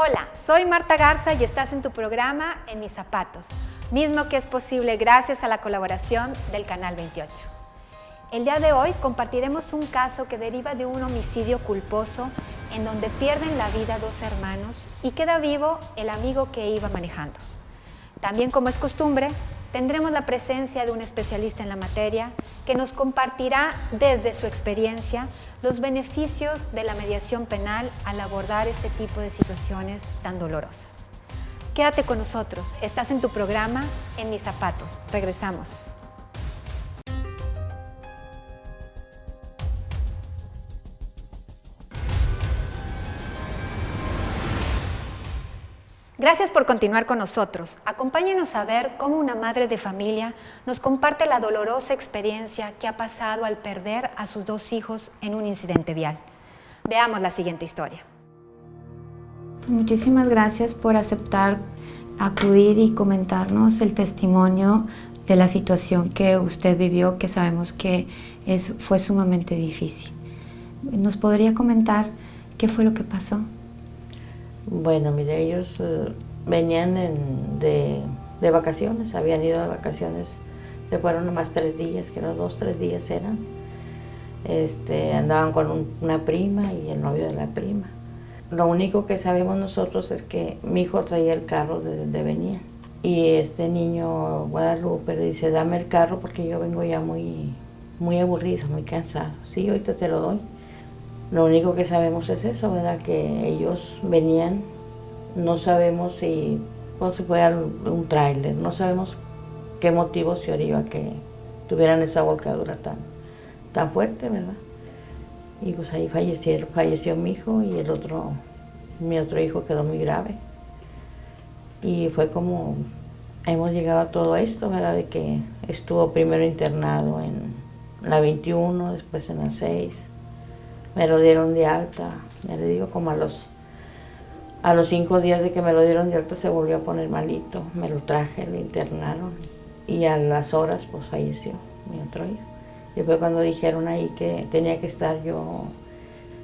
Hola, soy Marta Garza y estás en tu programa En Mis Zapatos, mismo que es posible gracias a la colaboración del Canal 28. El día de hoy compartiremos un caso que deriva de un homicidio culposo en donde pierden la vida dos hermanos y queda vivo el amigo que iba manejando. También, como es costumbre, tendremos la presencia de un especialista en la materia que nos compartirá desde su experiencia los beneficios de la mediación penal al abordar este tipo de situaciones tan dolorosas. Quédate con nosotros, estás en tu programa En Mis Zapatos. Regresamos. Gracias por continuar con nosotros. Acompáñenos a ver cómo una madre de familia nos comparte la dolorosa experiencia que ha pasado al perder a sus dos hijos en un incidente vial. Veamos la siguiente historia. Muchísimas gracias por aceptar acudir y comentarnos el testimonio de la situación que usted vivió, que sabemos que fue sumamente difícil. ¿Nos podría comentar qué fue lo que pasó? Bueno, mire, ellos venían de vacaciones, habían ido de vacaciones, se fueron nomás 3 días, que los 2-3 días eran. Andaban con una prima y el novio de la prima. Lo único que sabemos nosotros es que mi hijo traía el carro de donde venía. Y este niño, Guadalupe, le dice, dame el carro porque yo vengo ya muy aburrido, muy cansado. Sí, ahorita te lo doy. Lo único que sabemos es eso, ¿verdad? Que ellos venían, no sabemos si fue un tráiler, no sabemos qué motivo se orilló a que tuvieran esa volcadura tan fuerte, ¿verdad? Y pues ahí falleció mi hijo y mi otro hijo quedó muy grave. Y fue como hemos llegado a todo esto, ¿verdad? De que estuvo primero internado en la 21, después en la 6. Me lo dieron de alta, ya le digo, como a los 5 días de que me lo dieron de alta se volvió a poner malito. Me lo traje, lo internaron y a las horas pues falleció mi otro hijo. Y fue cuando dijeron ahí que tenía que estar yo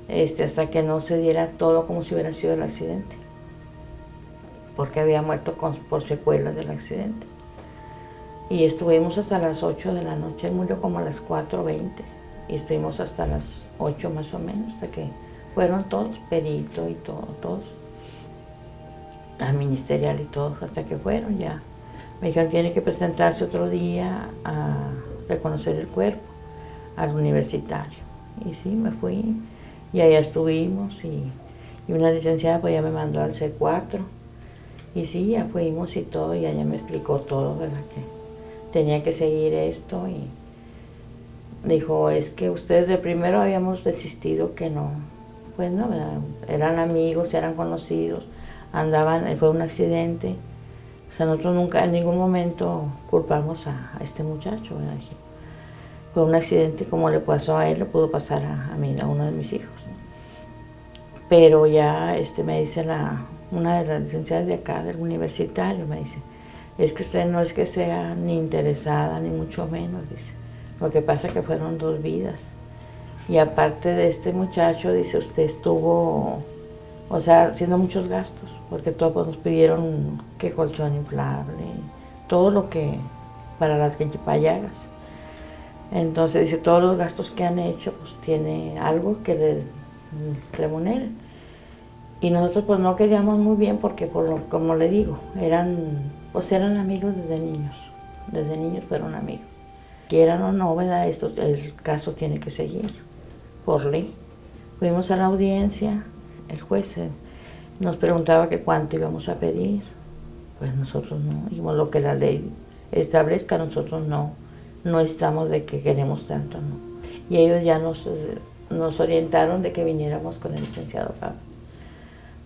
hasta que no se diera todo como si hubiera sido el accidente, porque había muerto por secuelas del accidente. Y estuvimos hasta las 8 de la noche, él murió como a las 4:20 y estuvimos hasta las 8 más o menos, hasta que fueron todos, perito y todos, a ministerial y todos, hasta que fueron ya. Me dijeron, tiene que presentarse otro día a reconocer el cuerpo al universitario. Y sí, me fui, y allá estuvimos, y una licenciada pues ya me mandó al C4, y sí, ya fuimos y todo, y ella me explicó todo, ¿verdad? Que tenía que seguir esto, y dijo, es que ustedes de primero habíamos desistido, que no, pues no, ¿verdad? Eran amigos, eran conocidos, andaban, fue un accidente. O sea, nosotros nunca en ningún momento culpamos a este muchacho, ¿verdad? Fue un accidente como le pasó a él, le pudo pasar a uno de mis hijos, ¿no? Pero ya me dice una de las licenciadas de acá, del universitario, me dice, es que usted no es que sea ni interesada, ni mucho menos, dice. Lo que pasa es que fueron 2 vidas. Y aparte de este muchacho, dice, usted estuvo, o sea, haciendo muchos gastos, porque todos nos pidieron que colchón inflable, todo lo que, para las payagas. Entonces dice, todos los gastos que han hecho, pues tiene algo que les remunere. Y nosotros pues no queríamos muy bien porque, como le digo, eran amigos desde niños fueron amigos. Quieran o no, ¿verdad? El caso tiene que seguir, por ley. Fuimos a la audiencia, el juez nos preguntaba que cuánto íbamos a pedir. Pues nosotros no, dijimos lo que la ley establezca, nosotros no estamos de que queremos tanto, no. Y ellos ya nos orientaron de que viniéramos con el licenciado Fabio,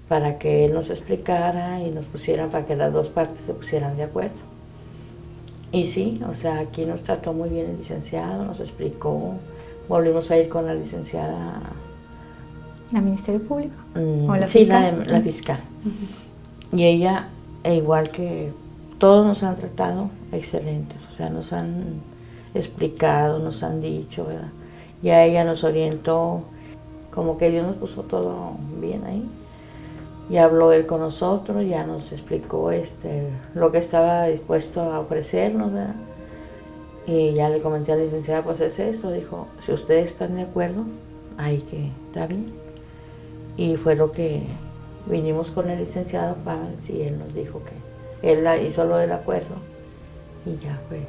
para que él nos explicara y nos pusiera, para que las dos partes se pusieran de acuerdo. Y sí, o sea, aquí nos trató muy bien el licenciado, nos explicó, volvimos a ir con la licenciada. ¿La Ministerio Público? ¿O la fiscal? Sí, la fiscal. Y ella, igual que todos nos han tratado excelentes, o sea, nos han explicado, nos han dicho, ¿verdad? Ya ella nos orientó, como que Dios nos puso todo bien ahí. Ya habló él con nosotros, ya nos explicó lo que estaba dispuesto a ofrecernos, ¿verdad? Y ya le comenté a la licenciada, pues es esto, dijo, si ustedes están de acuerdo, ahí que está bien. Y fue lo que vinimos con el licenciado Pavens y él nos dijo que él hizo lo del acuerdo y ya fue.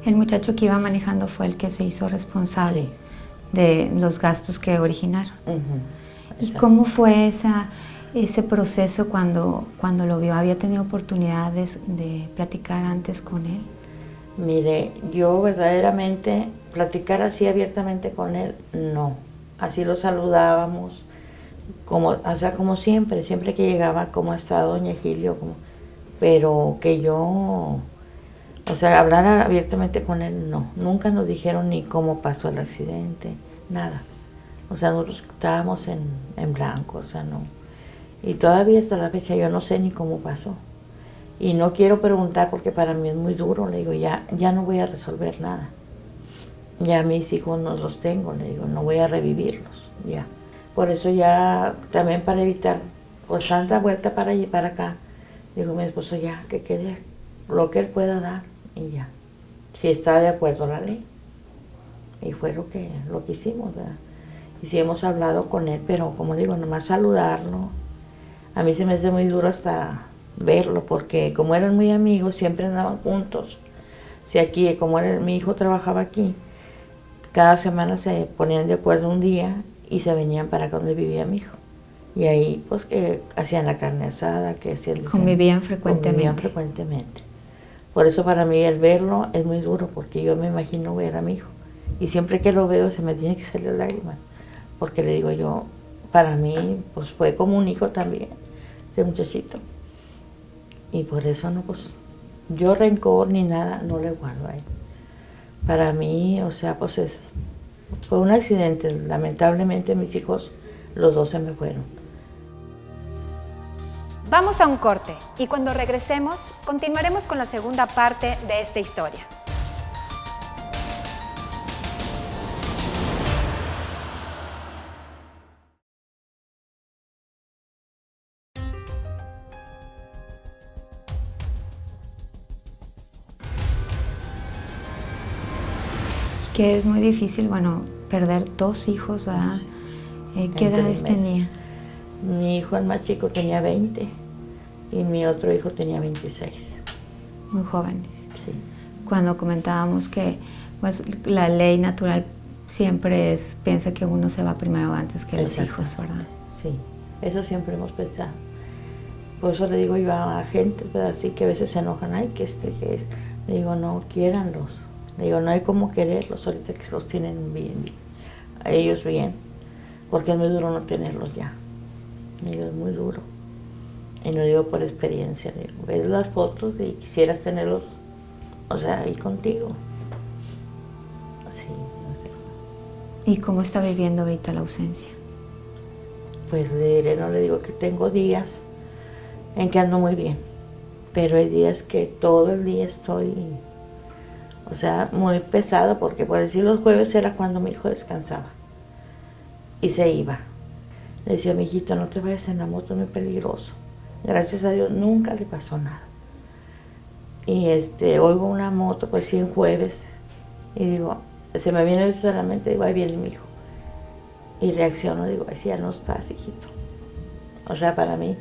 El muchacho que iba manejando fue el que se hizo responsable Sí. de los gastos que originaron. ¿Y Exacto. cómo fue ese proceso cuando lo vio? ¿Había tenido oportunidades de platicar antes con él? Mire, yo verdaderamente platicar así abiertamente con él, no. Así lo saludábamos, como siempre que llegaba, como está doña Gilio, pero que yo, hablar abiertamente con él, no. Nunca nos dijeron ni cómo pasó el accidente, nada. Nosotros estábamos en blanco, no. Y todavía hasta la fecha yo no sé ni cómo pasó. Y no quiero preguntar porque para mí es muy duro, le digo, ya no voy a resolver nada. Ya mis hijos no los tengo, le digo, no voy a revivirlos, ya. Por eso ya, también para evitar pues tanta vuelta para allí y para acá, digo mi esposo ya, que quede lo que él pueda dar y ya. Si está de acuerdo a la ley. Y fue lo que hicimos, ¿verdad? Y sí hemos hablado con él, pero como digo, nomás saludarlo. A mí se me hace muy duro hasta verlo, porque como eran muy amigos, siempre andaban juntos. Si aquí, como mi hijo trabajaba aquí, cada semana se ponían de acuerdo un día y se venían para acá donde vivía mi hijo. Y ahí, pues, que hacían la carne asada, que hacían... Convivían frecuentemente. Convivían frecuentemente. Por eso para mí el verlo es muy duro, porque yo me imagino ver a mi hijo. Y siempre que lo veo se me tiene que salir lágrimas, porque le digo yo, para mí, pues fue como un hijo también, este muchachito. Y por eso no, pues, yo rencor ni nada no le guardo a él. Para mí, pues fue un accidente. Lamentablemente mis hijos, los dos se me fueron. Vamos a un corte y cuando regresemos continuaremos con la segunda parte de esta historia. Que es muy difícil, bueno, perder 2 hijos, ¿verdad? ¿Qué edades tenía? Mi hijo, el más chico, tenía 20 y mi otro hijo tenía 26. Muy jóvenes. Sí. Cuando comentábamos que pues, la ley natural siempre piensa que uno se va primero antes que los hijos, ¿verdad? Sí, eso siempre hemos pensado. Por eso le digo yo a gente, ¿verdad? Así que a veces se enojan, ay, que es. Le digo, no, quiéranlos. Le digo, no hay cómo quererlos ahorita que los tienen bien, a ellos bien, porque es muy duro no tenerlos ya. Le digo, es muy duro. Y no digo por experiencia, le digo, ves las fotos y quisieras tenerlos, ahí contigo. Sí, no sé. ¿Y cómo está viviendo ahorita la ausencia? Pues no le digo que tengo días en que ando muy bien, pero hay días que todo el día estoy... muy pesado, porque por decir los jueves era cuando mi hijo descansaba y se iba. Le decía, mi hijito, no te vayas en la moto, es muy peligroso. Gracias a Dios nunca le pasó nada. Y oigo una moto, pues sí, en jueves, y digo, se me viene eso a la mente, digo, ahí viene mi hijo. Y reacciono, digo, ay, sí, ya no estás, hijito. Para mí,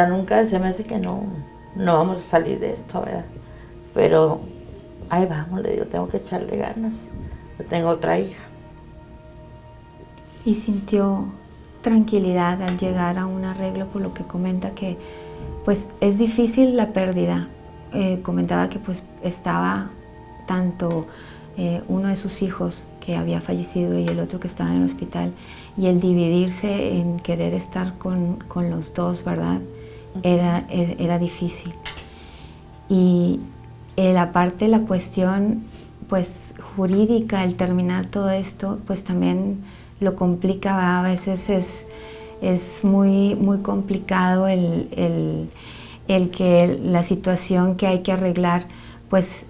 nunca se me hace que no vamos a salir de esto, ¿verdad? Pero ahí vamos, le digo, tengo que echarle ganas. Yo tengo otra hija. ¿Y sintió tranquilidad al llegar a un arreglo, por lo que comenta que pues es difícil la pérdida? Comentaba que pues estaba tanto uno de sus hijos que había fallecido y el otro que estaba en el hospital, y el dividirse en querer estar con los dos, ¿verdad? Era difícil. Y aparte la cuestión pues jurídica, el terminar todo esto, pues también lo complica, ¿verdad? A veces es muy, muy complicado el que la situación que hay que arreglar pues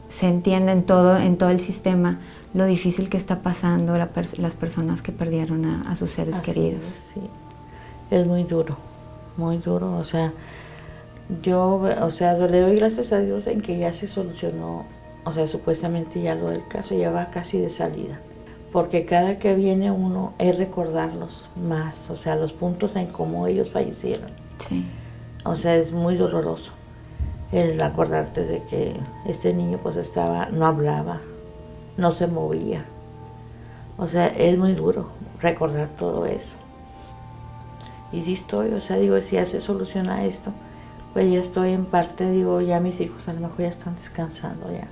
se entienda en todo el sistema lo difícil que está pasando las personas que perdieron a sus seres queridos. Sí, es muy duro. muy duro, o sea, yo, le doy gracias a Dios en que ya se solucionó, o sea, supuestamente ya lo del caso ya va casi de salida, porque cada que viene uno es recordarlos más, o sea, los puntos en cómo ellos fallecieron. Sí. O sea, es muy doloroso el acordarte de que este niño pues no hablaba, no se movía. O sea, es muy duro recordar todo eso. Y sí estoy, o sea, digo, si ya se soluciona esto, pues ya estoy en parte, digo, ya mis hijos a lo mejor ya están descansando ya.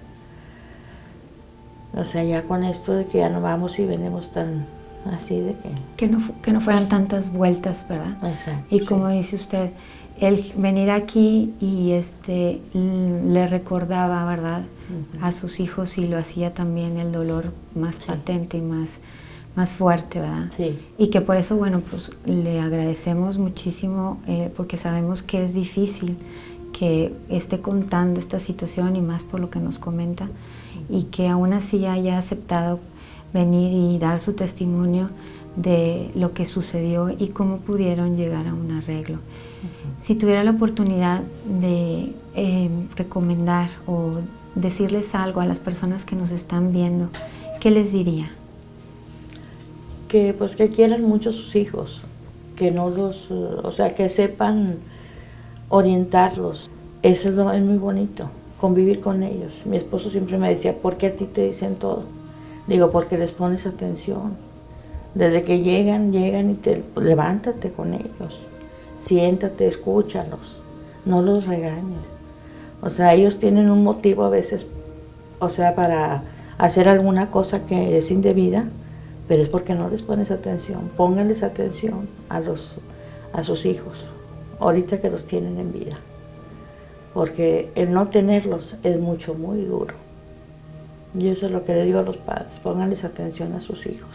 O sea, ya con esto de que ya no vamos y venimos tan así de que... Que no fueran tantas vueltas, ¿verdad? Exacto. Y como dice usted, el venir aquí y le recordaba, ¿verdad?, a sus hijos, y lo hacía también el dolor más patente y más fuerte, ¿verdad? Sí. Y que por eso, bueno, pues le agradecemos muchísimo, porque sabemos que es difícil que esté contando esta situación, y más por lo que nos comenta, y que aún así haya aceptado venir y dar su testimonio de lo que sucedió y cómo pudieron llegar a un arreglo. Si tuviera la oportunidad de recomendar o decirles algo a las personas que nos están viendo, ¿qué les diría? Que pues que quieran mucho a sus hijos, que no los, o sea, que sepan orientarlos. Eso es muy bonito, convivir con ellos. Mi esposo siempre me decía, ¿por qué a ti te dicen todo? Digo, porque les pones atención. Desde que llegan y levántate con ellos. Siéntate, escúchalos, no los regañes. O sea, ellos tienen un motivo a veces, o sea, para hacer alguna cosa que es indebida, pero es porque no les pones atención. Pónganles atención a sus hijos, ahorita que los tienen en vida. Porque el no tenerlos es muy duro. Y eso es lo que le digo a los padres, pónganles atención a sus hijos.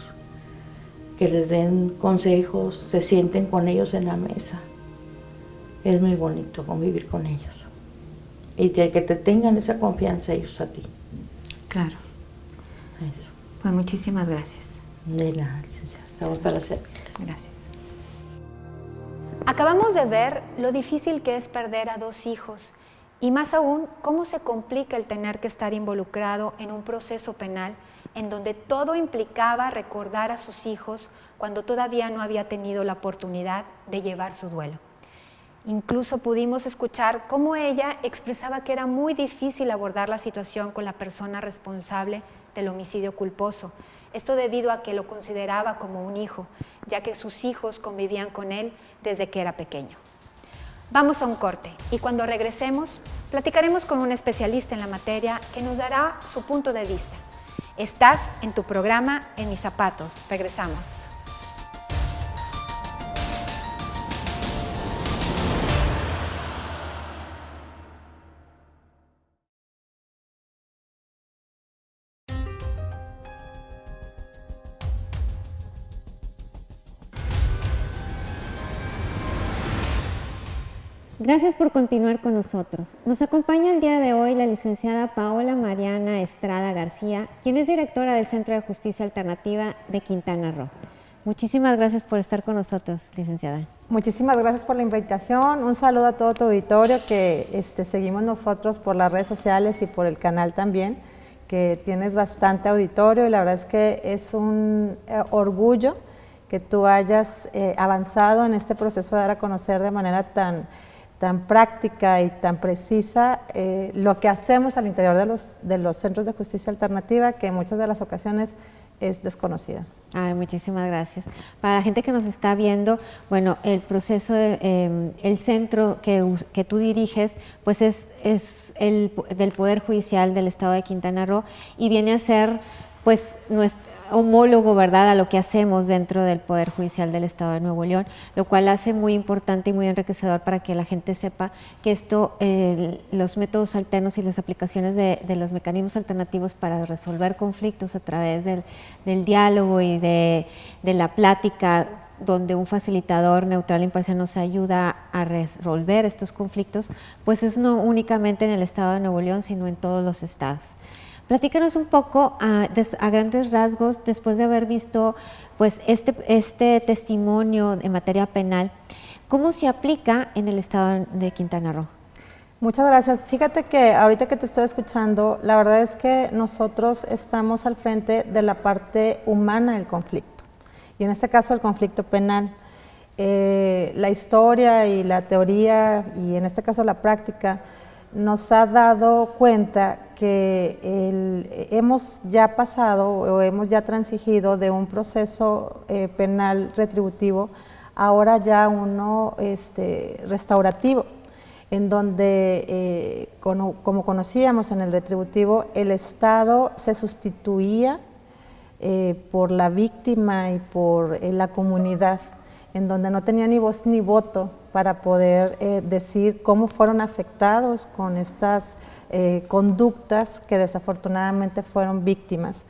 Que les den consejos, se sienten con ellos en la mesa. Es muy bonito convivir con ellos. Y que te tengan esa confianza ellos a ti. Claro. Eso. Pues muchísimas gracias. De nada, licenciada. Estamos para servirles. Gracias. Acabamos de ver lo difícil que es perder a 2 hijos, y más aún, cómo se complica el tener que estar involucrado en un proceso penal en donde todo implicaba recordar a sus hijos cuando todavía no había tenido la oportunidad de llevar su duelo. Incluso pudimos escuchar cómo ella expresaba que era muy difícil abordar la situación con la persona responsable del homicidio culposo. Esto debido a que lo consideraba como un hijo, ya que sus hijos convivían con él desde que era pequeño. Vamos a un corte y cuando regresemos platicaremos con un especialista en la materia que nos dará su punto de vista. Estás en tu programa En Mis Zapatos. Regresamos. Gracias por continuar con nosotros. Nos acompaña el día de hoy la licenciada Paola Mariana Estrada García, quien es directora del Centro de Justicia Alternativa de Quintana Roo. Muchísimas gracias por estar con nosotros, licenciada. Muchísimas gracias por la invitación. Un saludo a todo tu auditorio que seguimos nosotros por las redes sociales y por el canal también, que tienes bastante auditorio, y la verdad es que es un orgullo que tú hayas avanzado en este proceso de dar a conocer de manera tan práctica y tan precisa lo que hacemos al interior de los centros de justicia alternativa, que en muchas de las ocasiones es desconocida. Ay, muchísimas gracias. Para la gente que nos está viendo, bueno, el proceso, el centro que tú diriges, pues es el del Poder Judicial del Estado de Quintana Roo, y viene a ser pues nuestro homólogo, ¿verdad?, a lo que hacemos dentro del Poder Judicial del Estado de Nuevo León, lo cual hace muy importante y muy enriquecedor para que la gente sepa que esto, los métodos alternos y las aplicaciones de los mecanismos alternativos para resolver conflictos a través del diálogo y de la plática, donde un facilitador neutral e imparcial nos ayuda a resolver estos conflictos, pues es no únicamente en el Estado de Nuevo León, sino en todos los estados. Platícanos un poco a grandes rasgos, después de haber visto pues este testimonio en materia penal, ¿Cómo se aplica en el estado de Quintana Roo? Muchas gracias. Fíjate que ahorita que te estoy escuchando, la verdad es que nosotros estamos al frente de la parte humana del conflicto, y en este caso el conflicto penal. La historia y la teoría, y en este caso la práctica, nos ha dado cuenta que hemos ya pasado o hemos ya transigido de un proceso penal retributivo ahora ya uno restaurativo, en donde, como conocíamos en el retributivo, el Estado se sustituía por la víctima y por la comunidad, en donde no tenía ni voz ni voto para poder decir cómo fueron afectados con estas conductas que desafortunadamente fueron víctimas.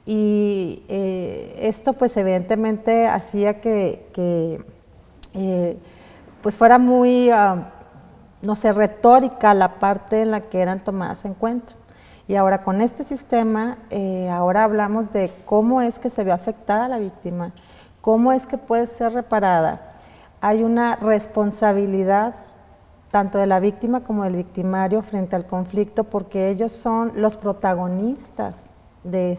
Y esto pues evidentemente hacía que pues fuera muy no sé, retórica la parte en la que eran tomadas en cuenta. Y ahora con este sistema, ahora hablamos de cómo es que se ve afectada la víctima, cómo es que puede ser reparada. Hay una responsabilidad tanto de la víctima como del victimario frente al conflicto, porque ellos son los protagonistas de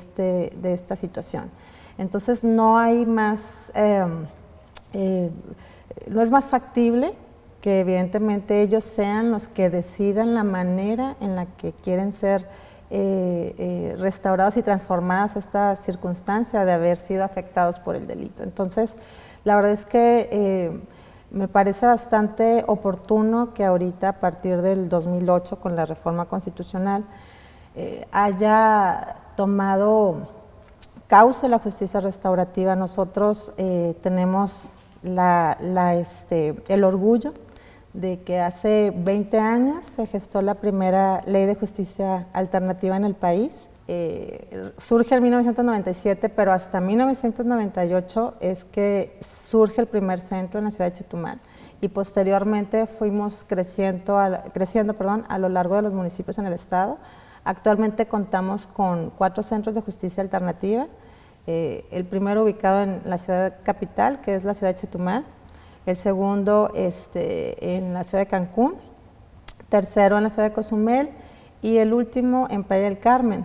esta situación. Entonces no hay más, no es más factible que evidentemente ellos sean los que decidan la manera en la que quieren ser restaurados y transformadas esta circunstancia de haber sido afectados por el delito. Entonces, la verdad es que me parece bastante oportuno que ahorita, a partir del 2008, con la reforma constitucional, haya tomado cauce la justicia restaurativa. Nosotros tenemos el orgullo de que hace 20 años se gestó la primera ley de justicia alternativa en el país. Surge en 1997, pero hasta 1998 es que surge el primer centro en la ciudad de Chetumal, y posteriormente fuimos creciendo a lo largo de los municipios en el estado. Actualmente contamos con 4 centros de justicia alternativa, el primero ubicado en la ciudad capital, que es la ciudad de Chetumal, el segundo en la ciudad de Cancún, tercero en la ciudad de Cozumel y el último en Playa del Carmen.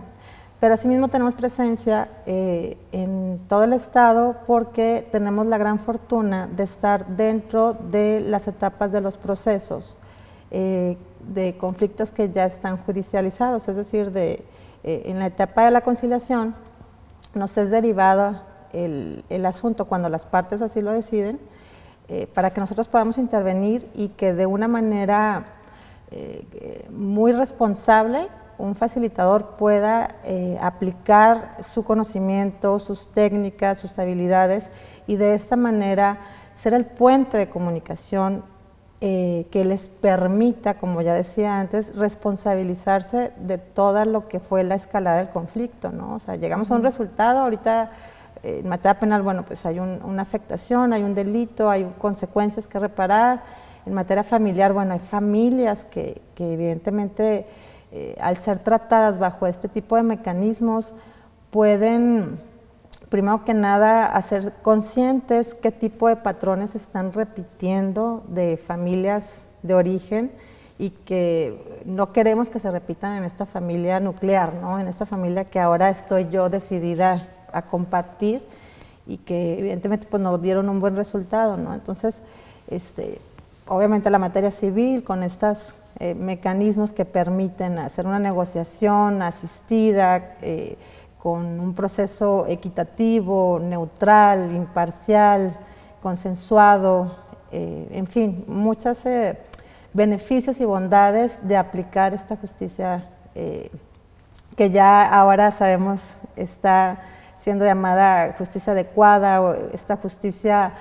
Pero asimismo tenemos presencia en todo el estado, porque tenemos la gran fortuna de estar dentro de las etapas de los procesos de conflictos que ya están judicializados, es decir, en la etapa de la conciliación nos es derivado el asunto cuando las partes así lo deciden, para que nosotros podamos intervenir y que de una manera muy responsable un facilitador pueda aplicar su conocimiento, sus técnicas, sus habilidades, y de esta manera ser el puente de comunicación que les permita, como ya decía antes, responsabilizarse de todo lo que fue la escalada del conflicto, ¿no? O sea, llegamos a un resultado, ahorita en materia penal, bueno, pues hay una afectación, hay un delito, hay consecuencias que reparar. En materia familiar, bueno, hay familias que evidentemente al ser tratadas bajo este tipo de mecanismos pueden, primero que nada, hacer conscientes qué tipo de patrones se están repitiendo de familias de origen, y que no queremos que se repitan en esta familia nuclear, ¿no? En esta familia que ahora estoy yo decidida a compartir, y que evidentemente pues no dieron un buen resultado, ¿no? Entonces, obviamente la materia civil con estos mecanismos que permiten hacer una negociación asistida, con un proceso equitativo, neutral, imparcial, consensuado, en fin, muchos beneficios y bondades de aplicar esta justicia que ya ahora sabemos está siendo llamada justicia adecuada, o esta justicia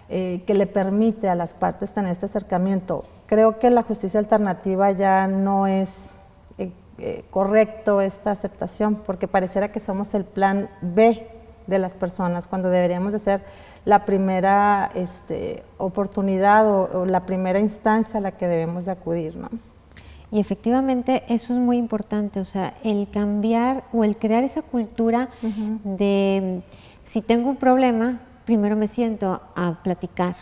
que le permite a las partes tener este acercamiento. Creo que la justicia alternativa ya no es correcto esta aceptación, porque pareciera que somos el plan B de las personas, cuando deberíamos de ser la primera oportunidad o la primera instancia a la que debemos de acudir, ¿no? Y efectivamente eso es muy importante, o sea, el cambiar o el crear esa cultura de si tengo un problema, primero me siento a platicar.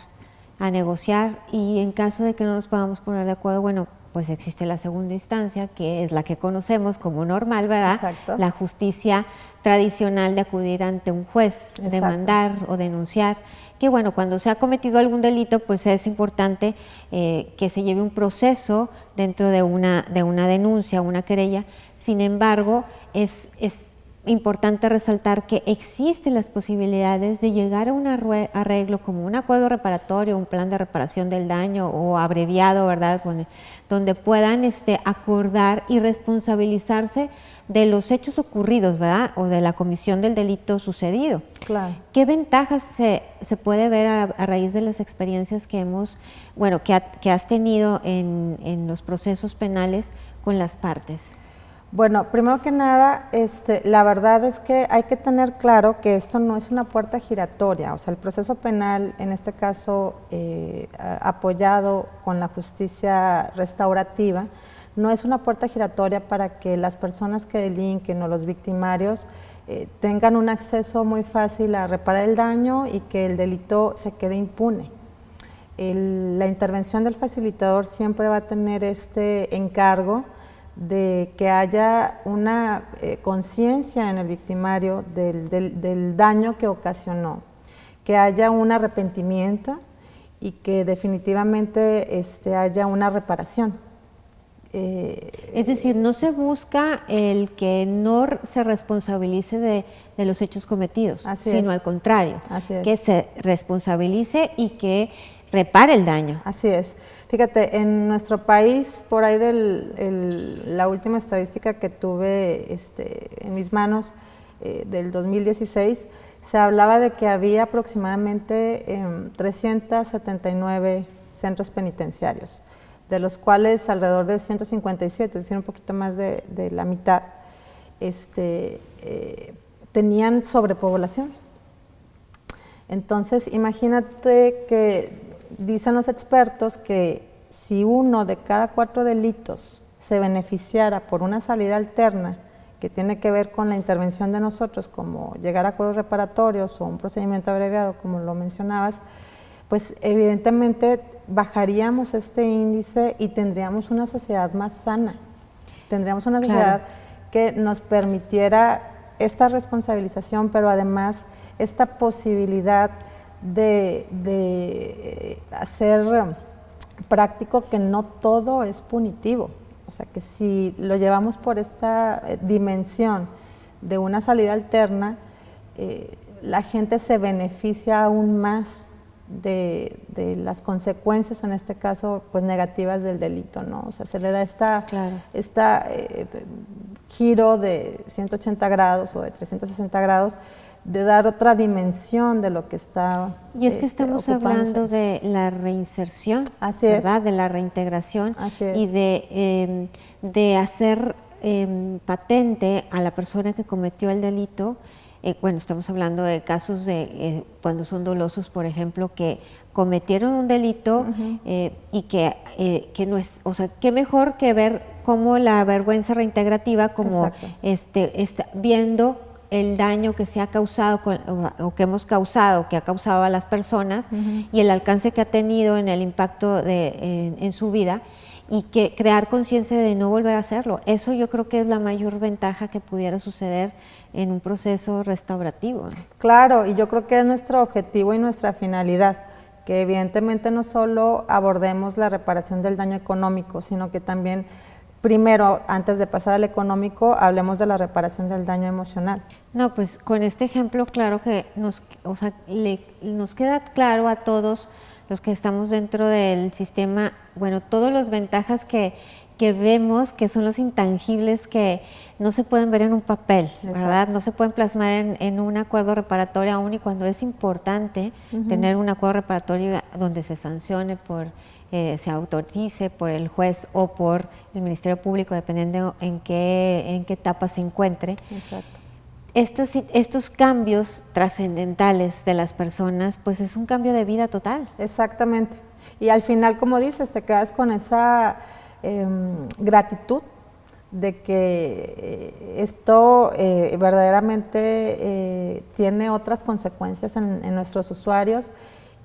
a negociar, y en caso de que no nos podamos poner de acuerdo, bueno, pues existe la segunda instancia, que es la que conocemos como normal, ¿verdad? Exacto. La justicia tradicional de acudir ante un juez, Exacto. demandar o denunciar, que bueno, cuando se ha cometido algún delito, pues es importante que se lleve un proceso dentro de una denuncia, una querella. Sin embargo, es importante resaltar que existen las posibilidades de llegar a un arreglo como un acuerdo reparatorio, un plan de reparación del daño o abreviado, ¿verdad? Donde puedan acordar y responsabilizarse de los hechos ocurridos, ¿verdad? O de la comisión del delito sucedido. Claro. ¿Qué ventajas se puede ver a raíz de las experiencias que que has tenido en los procesos penales con las partes? Bueno, primero que nada, la verdad es que hay que tener claro que esto no es una puerta giratoria, o sea, el proceso penal, en este caso apoyado con la justicia restaurativa, no es una puerta giratoria para que las personas que delinquen o los victimarios tengan un acceso muy fácil a reparar el daño y que el delito se quede impune. La intervención del facilitador siempre va a tener este encargo de que haya una conciencia en el victimario del daño que ocasionó, que haya un arrepentimiento y que definitivamente haya una reparación. Es decir, no se busca el que no se responsabilice de los hechos cometidos, sino al contrario, que se responsabilice y que repare el daño. Así es. Fíjate, en nuestro país, por ahí la última estadística que tuve en mis manos del 2016, se hablaba de que había aproximadamente 379 centros penitenciarios, de los cuales alrededor de 157, es decir, un poquito más de la mitad, tenían sobrepoblación. Entonces, imagínate que dicen los expertos que si uno de cada 4 delitos se beneficiara por una salida alterna que tiene que ver con la intervención de nosotros, como llegar a acuerdos reparatorios o un procedimiento abreviado, como lo mencionabas, pues evidentemente bajaríamos este índice y tendríamos una sociedad más sana, tendríamos una sociedad que nos permitiera esta responsabilización, pero además esta posibilidad de hacer práctico que no todo es punitivo, o sea que si lo llevamos por esta dimensión de una salida alterna, la gente se beneficia aún más de las consecuencias, en este caso, pues negativas del delito, ¿no? O sea, se le da esta giro de 180 grados o de 360 grados de dar otra dimensión de lo que está Y es que estamos hablando de la reinserción, ¿verdad? De la reintegración y de hacer patente a la persona que cometió el delito. Bueno, estamos hablando de casos de cuando son dolosos, por ejemplo, que cometieron un delito y que no es, o sea, qué mejor que ver cómo la vergüenza reintegrativa, como viendo el daño que se ha causado o que hemos causado, que ha causado a las personas y el alcance que ha tenido en el impacto en su vida, y que crear conciencia de no volver a hacerlo. Eso yo creo que es la mayor ventaja que pudiera suceder en un proceso restaurativo, ¿no? Claro, y yo creo que es nuestro objetivo y nuestra finalidad, que evidentemente no solo abordemos la reparación del daño económico, sino que también, primero, antes de pasar al económico, hablemos de la reparación del daño emocional. No, pues con este ejemplo, claro que nos queda claro a todos los que estamos dentro del sistema, bueno, todas las ventajas que vemos, que son los intangibles que no se pueden ver en un papel, ¿verdad? No se pueden plasmar en un acuerdo reparatorio, aún y cuando es importante tener un acuerdo reparatorio donde se sancione se autorice por el juez o por el Ministerio Público, dependiendo en qué etapa se encuentre. Exacto. Estos cambios trascendentales de las personas, pues es un cambio de vida total. Exactamente. Y al final, como dices, te quedas con esa gratitud de que esto verdaderamente tiene otras consecuencias en nuestros usuarios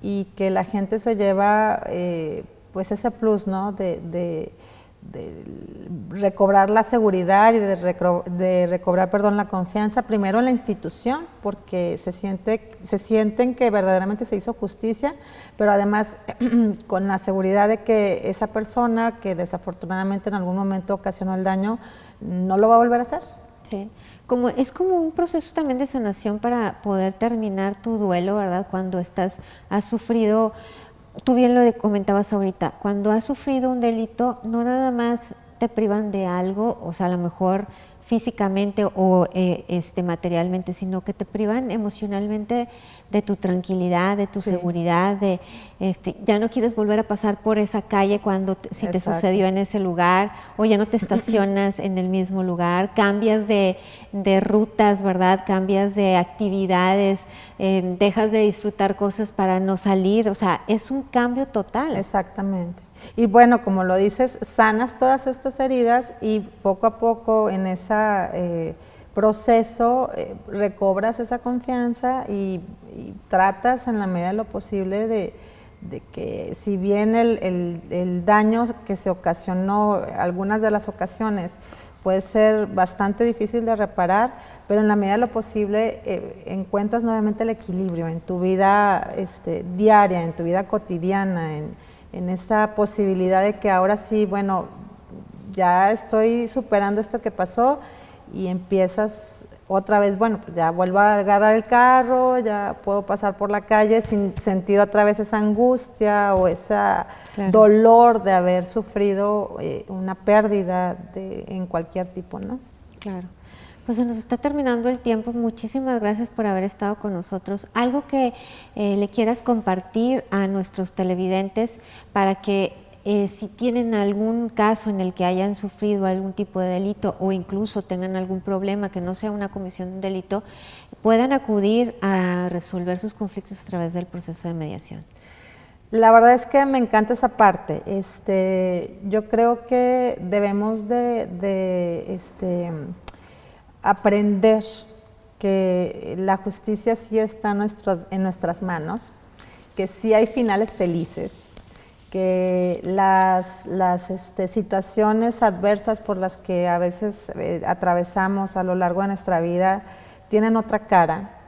y que la gente se lleva pues ese plus, ¿no? de recobrar la seguridad y de recobrar, perdón, la confianza primero en la institución, porque se sienten que verdaderamente se hizo justicia, pero además con la seguridad de que esa persona que desafortunadamente en algún momento ocasionó el daño no lo va a volver a hacer. Sí, es como un proceso también de sanación para poder terminar tu duelo, ¿verdad? Cuando has sufrido. Tú bien lo comentabas ahorita, cuando has sufrido un delito, no nada más te privan de algo, o sea, a lo mejor físicamente o materialmente, sino que te privan emocionalmente de tu tranquilidad, de tu seguridad, de ya no quieres volver a pasar por esa calle si te sucedió en ese lugar, o ya no te estacionas en el mismo lugar, cambias de rutas, ¿verdad? Cambias de actividades, dejas de disfrutar cosas para no salir, o sea, es un cambio total. Exactamente. Y bueno, como lo dices, sanas todas estas heridas y poco a poco en ese proceso recobras esa confianza y tratas en la medida de lo posible de que si bien el daño que se ocasionó, algunas de las ocasiones, puede ser bastante difícil de reparar, pero en la medida de lo posible encuentras nuevamente el equilibrio en tu vida diaria, en tu vida cotidiana, en esa posibilidad de que ahora sí, bueno, ya estoy superando esto que pasó y empiezas otra vez, bueno, pues ya vuelvo a agarrar el carro, ya puedo pasar por la calle sin sentir otra vez esa angustia o ese dolor de haber sufrido una pérdida en cualquier tipo, ¿no? Claro. Pues se nos está terminando el tiempo. Muchísimas gracias por haber estado con nosotros. Algo que le quieras compartir a nuestros televidentes para que si tienen algún caso en el que hayan sufrido algún tipo de delito o incluso tengan algún problema que no sea una comisión de un delito, puedan acudir a resolver sus conflictos a través del proceso de mediación. La verdad es que me encanta esa parte. Yo creo que debemos aprender que la justicia sí está en nuestras manos, que sí hay finales felices, que las situaciones adversas por las que a veces atravesamos a lo largo de nuestra vida tienen otra cara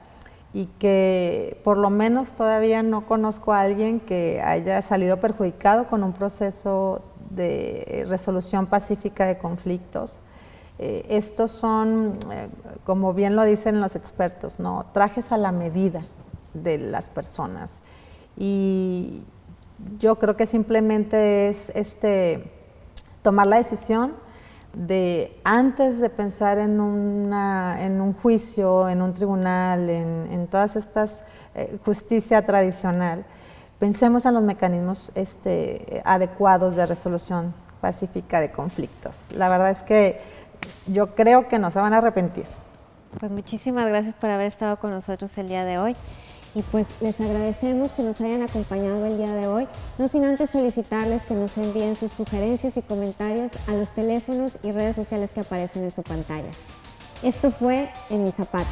y que por lo menos todavía no conozco a alguien que haya salido perjudicado con un proceso de resolución pacífica de conflictos. Estos son, como bien lo dicen los expertos, ¿no? Trajes a la medida de las personas. Y yo creo que simplemente es tomar la decisión de, antes de pensar en un juicio, en un tribunal, en todas estas justicia tradicional, pensemos en los mecanismos adecuados de resolución pacífica de conflictos. La verdad es que yo creo que no se van a arrepentir. Pues muchísimas gracias por haber estado con nosotros el día de hoy. Y pues les agradecemos que nos hayan acompañado el día de hoy, no sin antes solicitarles que nos envíen sus sugerencias y comentarios a los teléfonos y redes sociales que aparecen en su pantalla. Esto fue En Mis Zapatos.